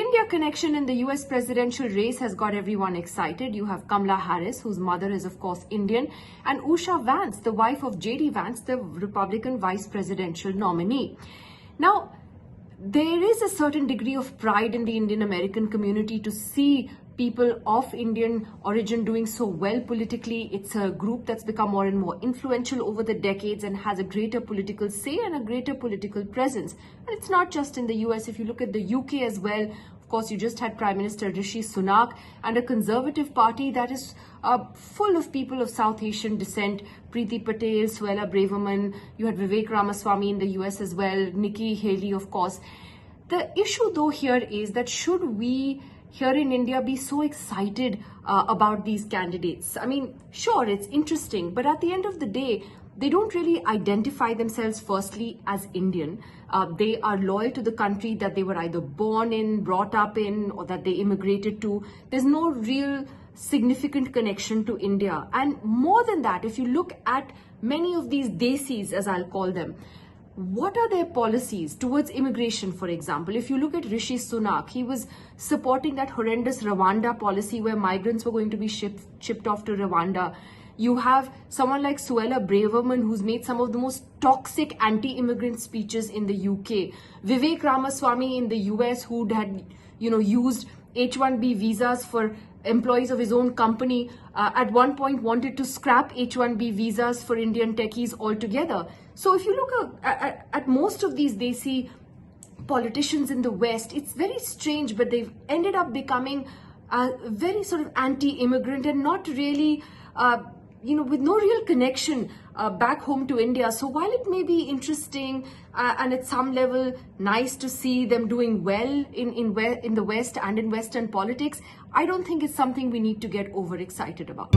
India connection in the US presidential race has got everyone excited. You have Kamala Harris, whose mother is of course Indian, and Usha Vance, the wife of J.D. Vance, the Republican vice presidential nominee. Now, there is a certain degree of pride in the Indian American community to see people of Indian origin doing so well politically. It's a group that's become more and more influential over the decades and has a greater political say and a greater political presence. And it's not just in the US. If you look at the UK as well, of course, you just had Prime Minister Rishi Sunak and a conservative party that is full of people of South Asian descent. Preeti Patel, Suella Braverman, you had Vivek Ramaswamy in the US as well, Nikki Haley, of course. The issue though here is that should we here in India be so excited about these candidates? I mean, sure, it's interesting, but at the end of the day, they don't really identify themselves firstly as Indian. They are loyal to the country that they were either born in, brought up in, or that they immigrated to. There's no real significant connection to India. And more than that, if you look at many of these desis, as I'll call them, what are their policies towards immigration, for example? If you look at Rishi Sunak, he was supporting that horrendous Rwanda policy where migrants were going to be shipped off to Rwanda. You have someone like Suella Braverman, who's made some of the most toxic anti-immigrant speeches in the UK. Vivek Ramaswamy in the US, who had, used H-1B visas for employees of his own company, at one point wanted to scrap H-1B visas for Indian techies altogether. So if you look at most of these desi politicians in the West, it's very strange, but they've ended up becoming very sort of anti-immigrant and not really, with no real connection back home to India. So while it may be interesting and at some level nice to see them doing well in the West and in Western politics, I don't think it's something we need to get overexcited about.